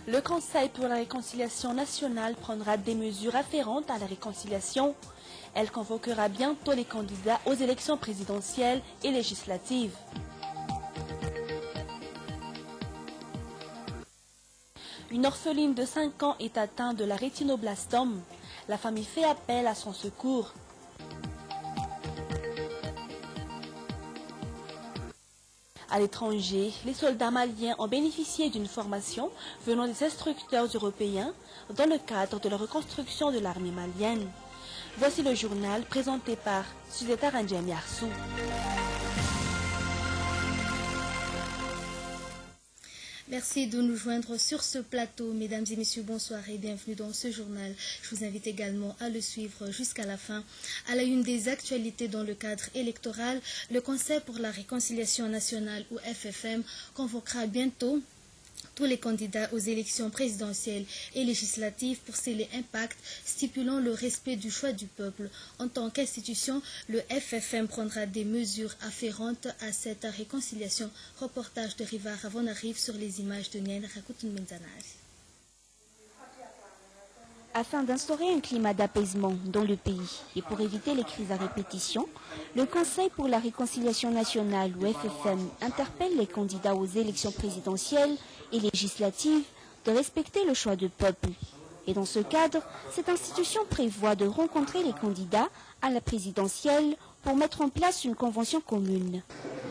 Le Conseil pour la réconciliation nationale prendra des mesures afférentes à la réconciliation. Elle convoquera bientôt les candidats aux élections présidentielles et législatives. Une orpheline de 5 ans est atteinte de la rétinoblastome. La famille fait appel à son secours. À l'étranger, les soldats maliens ont bénéficié d'une formation venant des instructeurs européens dans le cadre de la reconstruction de l'armée malienne. Voici le journal présenté par Suzetta Randjemiarsou. Merci de nous joindre sur ce plateau. Mesdames et messieurs, bonsoir et bienvenue dans ce journal. Je vous invite également à le suivre jusqu'à la fin. À la une des actualités dans le cadre électoral, le Conseil pour la réconciliation nationale ou FFM convoquera bientôt tous les candidats aux élections présidentielles et législatives pour sceller un pacte stipulant le respect du choix du peuple. En tant qu'institution, le FFM prendra des mesures afférentes à cette réconciliation. Reportage de Riva Ravonarive sur les images de Nien Rakoutoun Menzanaj. Afin d'instaurer un climat d'apaisement dans le pays et pour éviter les crises à répétition, le Conseil pour la réconciliation nationale ou FFM interpelle les candidats aux élections présidentielles et législatives de respecter le choix du peuple. Et dans ce cadre, cette institution prévoit de rencontrer les candidats à la présidentielle pour mettre en place une convention commune.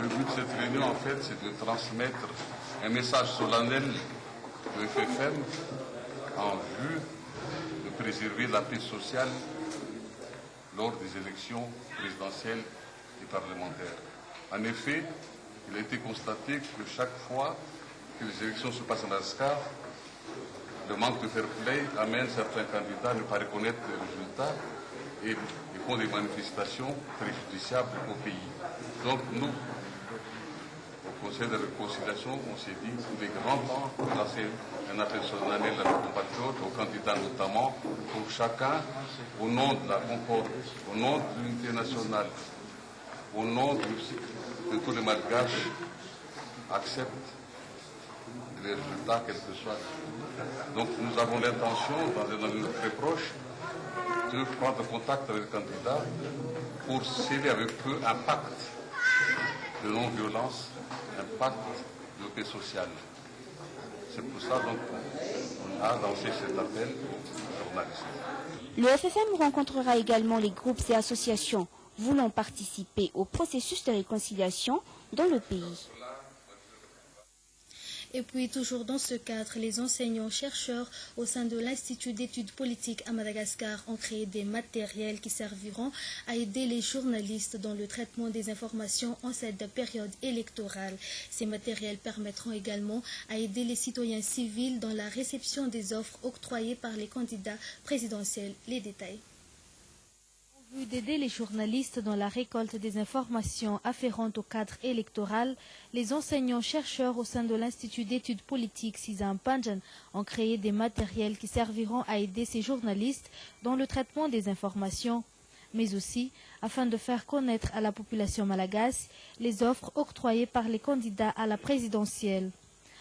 Le but de cette réunion, en fait, c'est de transmettre un message solennel de FFM en vue de préserver la paix sociale lors des élections présidentielles et parlementaires. En effet, il a été constaté que chaque fois que les élections se passent à Madagascar, le manque de fair play amène certains candidats à ne pas reconnaître les résultats et ils font des manifestations préjudiciables au pays. Donc nous, au Conseil de réconciliation, on s'est dit qu'il est grand temps de lancer un appel solennel à nos compatriotes, aux candidats notamment, pour chacun, au nom de la concorde, au nom de l'unité nationale, au nom de tous les Malgaches, accepte les résultats, quels que soient. Donc nous avons l'intention, dans un avenir très proche, de prendre contact avec les candidats pour sceller avec eux un pacte de non-violence, un pacte de paix sociale. C'est pour ça donc qu'on a lancé cet appel aux journalistes. Le FFM rencontrera également les groupes et associations voulant participer au processus de réconciliation dans le pays. Et puis, toujours dans ce cadre, les enseignants-chercheurs au sein de l'Institut d'études politiques à Madagascar ont créé des matériels qui serviront à aider les journalistes dans le traitement des informations en cette période électorale. Ces matériels permettront également à aider les citoyens civils dans la réception des offres octroyées par les candidats présidentiels. Les détails. En vue d'aider les journalistes dans la récolte des informations afférentes au cadre électoral, les enseignants-chercheurs au sein de l'Institut d'études politiques Sizan Panjan ont créé des matériels qui serviront à aider ces journalistes dans le traitement des informations, mais aussi afin de faire connaître à la population malagasse les offres octroyées par les candidats à la présidentielle.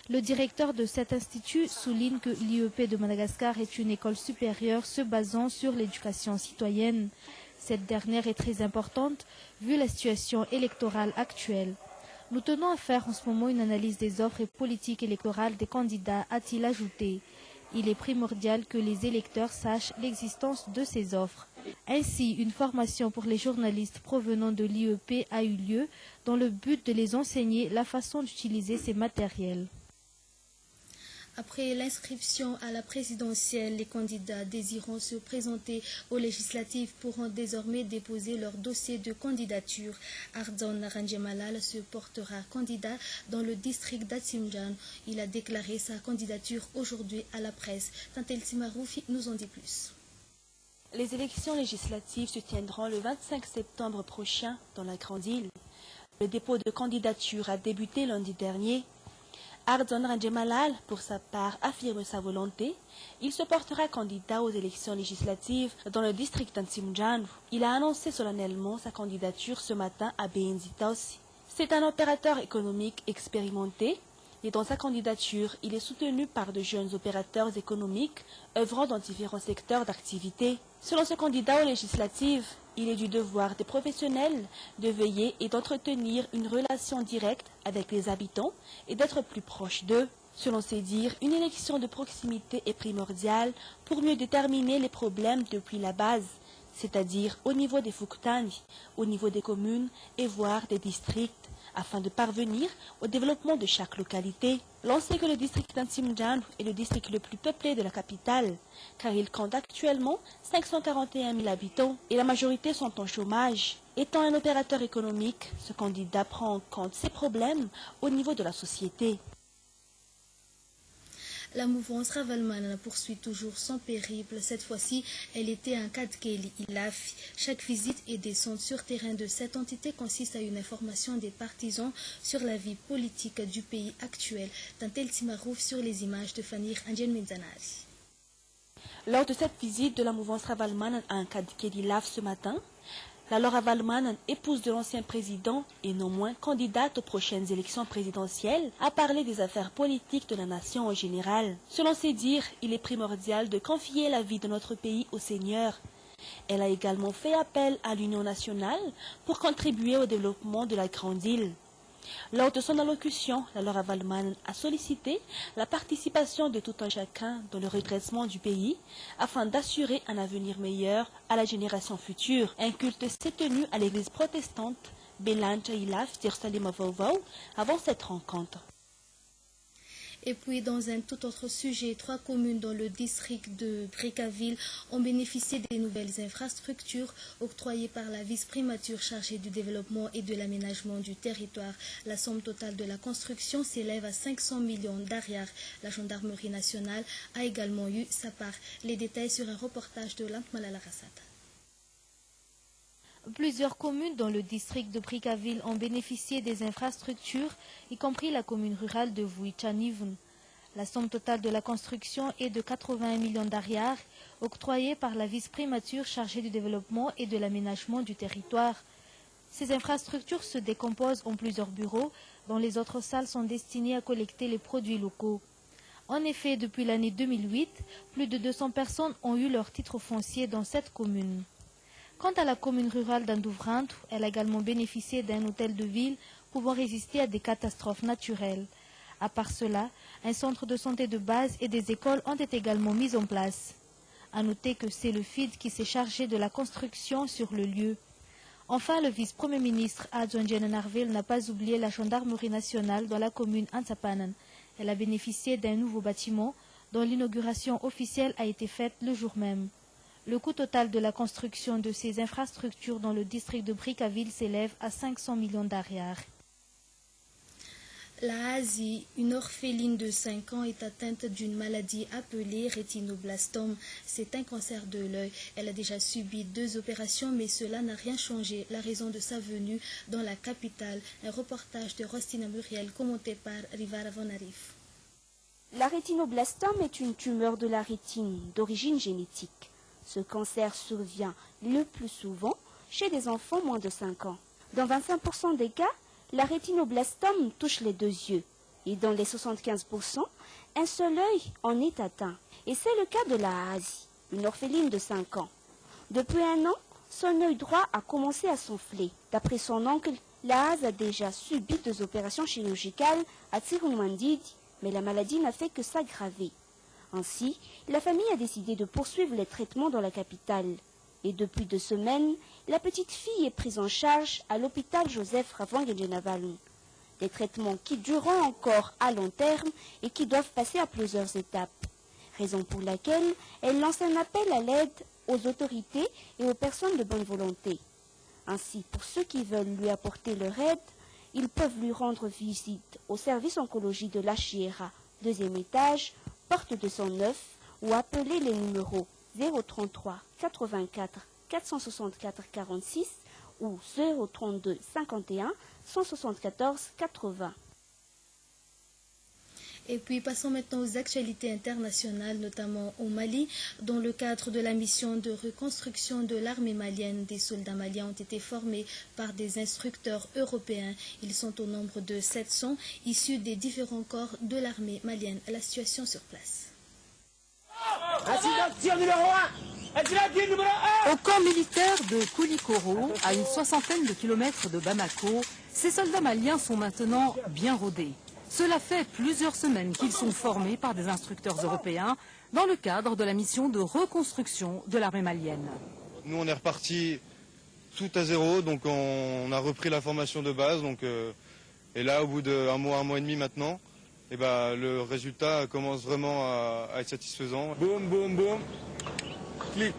Le directeur de cet institut souligne que l'IEP de Madagascar est une école supérieure se basant sur l'éducation citoyenne. Cette dernière est très importante vu la situation électorale actuelle. Nous tenons à faire en ce moment une analyse des offres et politiques électorales des candidats, a-t-il ajouté. Il est primordial que les électeurs sachent l'existence de ces offres. Ainsi, une formation pour les journalistes provenant de l'IEP a eu lieu dans le but de les enseigner la façon d'utiliser ces matériels. Après l'inscription à la présidentielle, les candidats désirant se présenter aux législatives pourront désormais déposer leur dossier de candidature. Ardon Naranjemalal se portera candidat dans le district d'Atsimjan. Il a déclaré sa candidature aujourd'hui à la presse. Tantel Simaroufi nous en dit plus. Les élections législatives se tiendront le 25 septembre prochain dans la Grande Île. Le dépôt de candidature a débuté lundi dernier. Ardon Ranjemalal, pour sa part, affirme sa volonté. Il se portera candidat aux élections législatives dans le district d'Antsimjan. Il a annoncé solennellement sa candidature ce matin à Benzitaosi. C'est un opérateur économique expérimenté. Et dans sa candidature, il est soutenu par de jeunes opérateurs économiques œuvrant dans différents secteurs d'activité. Selon ce candidat aux législatives, il est du devoir des professionnels de veiller et d'entretenir une relation directe avec les habitants et d'être plus proche d'eux. Selon ses dires, une élection de proximité est primordiale pour mieux déterminer les problèmes depuis la base, c'est-à-dire au niveau des Fouktani, au niveau des communes et voire des districts, afin de parvenir au développement de chaque localité. L'on sait que le district d'Antimjan est le district le plus peuplé de la capitale, car il compte actuellement 541 000 habitants et la majorité sont en chômage. Étant un opérateur économique, ce candidat prend en compte ces problèmes au niveau de la société. La mouvance Ravalman poursuit toujours son périple. Cette fois-ci, elle était un Kadkeli Ilaf. Chaque visite et descente sur terrain de cette entité consiste à une information des partisans sur la vie politique du pays actuel. Tantel Timarouf sur les images de Fanir Andjen Menzanari. Lors de cette visite de la mouvance Ravalman à un Kadkeli Ilaf ce matin, la Laura Valman, épouse de l'ancien président et non moins candidate aux prochaines élections présidentielles, a parlé des affaires politiques de la nation en général. Selon ses dires, il est primordial de confier la vie de notre pays au Seigneur. Elle a également fait appel à l'Union nationale pour contribuer au développement de la Grande Île. Lors de son allocution, la Laura Valman a sollicité la participation de tout un chacun dans le redressement du pays afin d'assurer un avenir meilleur à la génération future. Un culte s'est tenu à l'église protestante Belancha Ilaf Tirsalima Vauvau avant cette rencontre. Et puis, dans un tout autre sujet, 3 communes dans le district de Bricaville ont bénéficié des nouvelles infrastructures octroyées par la vice-primature chargée du développement et de l'aménagement du territoire. La somme totale de la construction s'élève à 500 millions d'ariars. La gendarmerie nationale a également eu sa part. Les détails sur un reportage de Lampmalala Rassata. Plusieurs communes dans le district de Bricaville ont bénéficié des infrastructures, y compris la commune rurale de Vuichanivun. La somme totale de la construction est de 81 millions d'ariars, octroyée par la vice-primature chargée du développement et de l'aménagement du territoire. Ces infrastructures se décomposent en plusieurs bureaux, dont les autres salles sont destinées à collecter les produits locaux. En effet, depuis l'année 2008, plus de 200 personnes ont eu leur titre foncier dans cette commune. Quant à la commune rurale d'Andouvrantou, elle a également bénéficié d'un hôtel de ville pouvant résister à des catastrophes naturelles. À part cela, un centre de santé de base et des écoles ont été également mis en place. À noter que c'est le FID qui s'est chargé de la construction sur le lieu. Enfin, le vice-premier ministre Adjon Narville n'a pas oublié la gendarmerie nationale dans la commune Antsapanan. Elle a bénéficié d'un nouveau bâtiment dont l'inauguration officielle a été faite le jour même. Le coût total de la construction de ces infrastructures dans le district de Bricaville s'élève à 500 millions d'ariars. La Asie, une orpheline de 5 ans, est atteinte d'une maladie appelée rétinoblastome. C'est un cancer de l'œil. Elle a déjà subi 2 opérations, mais cela n'a rien changé. La raison de sa venue dans la capitale. Un reportage de Rostina Muriel commenté par Rivara Vonarif. La rétinoblastome est une tumeur de la rétine d'origine génétique. Ce cancer survient le plus souvent chez des enfants moins de 5 ans. Dans 25% des cas, la rétinoblastome touche les 2 yeux. Et dans les 75%, un seul œil en est atteint. Et c'est le cas de la Asie, une orpheline de 5 ans. Depuis 1 an, son œil droit a commencé à s'enfler. D'après son oncle, la a déjà subi 2 opérations chirurgicales à Tirumandidi, mais la maladie n'a fait que s'aggraver. Ainsi, la famille a décidé de poursuivre les traitements dans la capitale. Et depuis 2 semaines, la petite fille est prise en charge à l'hôpital Joseph Ravangedjenavalou. Des traitements qui dureront encore à long terme et qui doivent passer à plusieurs étapes. Raison pour laquelle elle lance un appel à l'aide aux autorités et aux personnes de bonne volonté. Ainsi, pour ceux qui veulent lui apporter leur aide, ils peuvent lui rendre visite au service oncologie de la Chiera, 2e étage, porte 209, ou appeler les numéros 033 84 464 46 ou 032 51 174 80. Et puis passons maintenant aux actualités internationales, notamment au Mali. Dans le cadre de la mission de reconstruction de l'armée malienne, des soldats maliens ont été formés par des instructeurs européens. Ils sont au nombre de 700, issus des différents corps de l'armée malienne. La situation sur place. Au camp militaire de Koulikoro, à une soixantaine de kilomètres de Bamako, ces soldats maliens sont maintenant bien rodés. Cela fait plusieurs semaines qu'ils sont formés par des instructeurs européens dans le cadre de la mission de reconstruction de l'armée malienne. Nous, on est reparti tout à zéro, donc on a repris la formation de base. Et là, au bout d'un mois et demi maintenant, le résultat commence vraiment à être satisfaisant. Boum, boum, boum. Clic.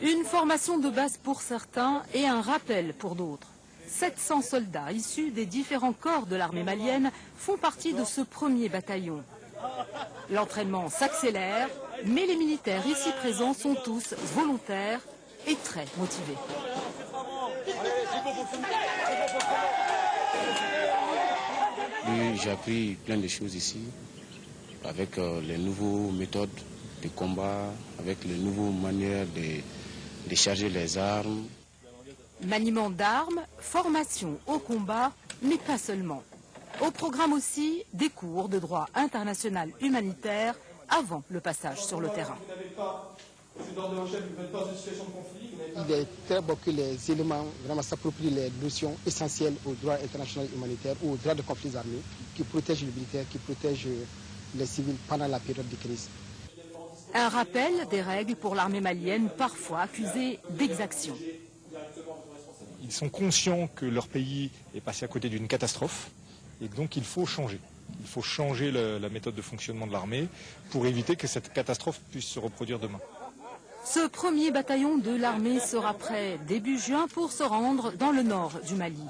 Une formation de base pour certains et un rappel pour d'autres. 700 soldats issus des différents corps de l'armée malienne font partie de ce premier bataillon. L'entraînement s'accélère, mais les militaires ici présents sont tous volontaires et très motivés. J'ai appris plein de choses ici, avec les nouvelles méthodes de combat, avec les nouvelles manières de charger les armes. Maniement d'armes, formation au combat, mais pas seulement. Au programme aussi, des cours de droit international humanitaire avant le passage sur le terrain. Il est très bon que les éléments vraiment s'approprient les notions essentielles au droit international humanitaire ou au droit de conflits armés qui protègent les militaires, qui protègent les civils pendant la période de crise. Un rappel des règles pour l'armée malienne, parfois accusée d'exaction. Ils sont conscients que leur pays est passé à côté d'une catastrophe et donc il faut changer. Il faut changer la méthode de fonctionnement de l'armée pour éviter que cette catastrophe puisse se reproduire demain. Ce premier bataillon de l'armée sera prêt début juin pour se rendre dans le nord du Mali.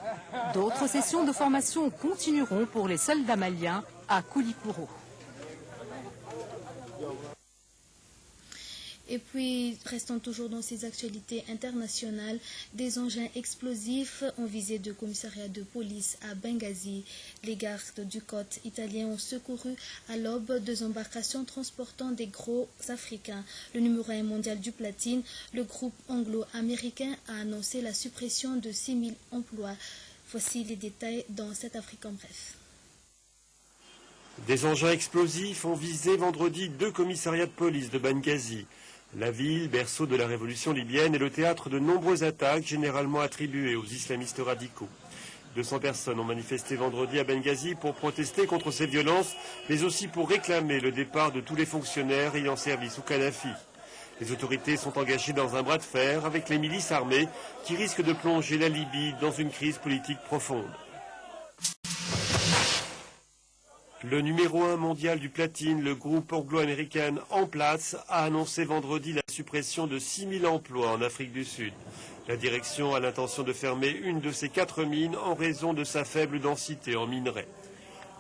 D'autres sessions de formation continueront pour les soldats maliens à Koulikoro. Et puis, restons toujours dans ces actualités internationales. Des engins explosifs ont visé deux commissariats de police à Benghazi. Les gardes du côte italien ont secouru à l'aube deux embarcations transportant des gros africains. Le numéro 1 mondial du platine, le groupe anglo-américain a annoncé la suppression de 6000 emplois. Voici les détails dans cette Afrique en bref. Des engins explosifs ont visé vendredi deux commissariats de police de Benghazi. La ville, berceau de la révolution libyenne, est le théâtre de nombreuses attaques, généralement attribuées aux islamistes radicaux. 200 personnes ont manifesté vendredi à Benghazi pour protester contre ces violences, mais aussi pour réclamer le départ de tous les fonctionnaires ayant servi sous Kadhafi. Les autorités sont engagées dans un bras de fer avec les milices armées qui risquent de plonger la Libye dans une crise politique profonde. Le numéro 1 mondial du platine, le groupe anglo-américain En Place, a annoncé vendredi la suppression de 6000 emplois en Afrique du Sud. La direction a l'intention de fermer une de ses 4 mines en raison de sa faible densité en minerais.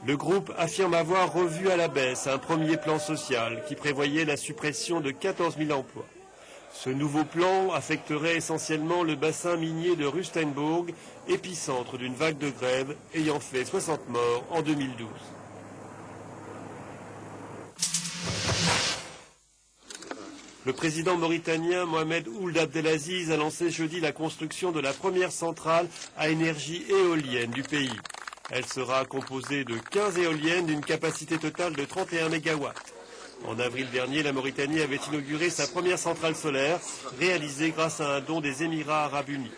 Le groupe affirme avoir revu à la baisse un premier plan social qui prévoyait la suppression de 14 000 emplois. Ce nouveau plan affecterait essentiellement le bassin minier de Rustenburg, épicentre d'une vague de grève ayant fait 60 morts en 2012. Le président mauritanien Mohamed Ould Abdelaziz a lancé jeudi la construction de la première centrale à énergie éolienne du pays. Elle sera composée de 15 éoliennes d'une capacité totale de 31 MW. En avril dernier, la Mauritanie avait inauguré sa première centrale solaire, réalisée grâce à un don des Émirats arabes unis.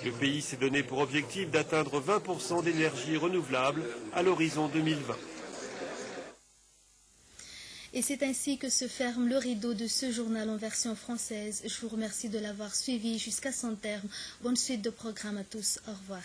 Le pays s'est donné pour objectif d'atteindre 20% d'énergie renouvelable à l'horizon 2020. Et c'est ainsi que se ferme le rideau de ce journal en version française. Je vous remercie de l'avoir suivi jusqu'à son terme. Bonne suite de programme à tous. Au revoir.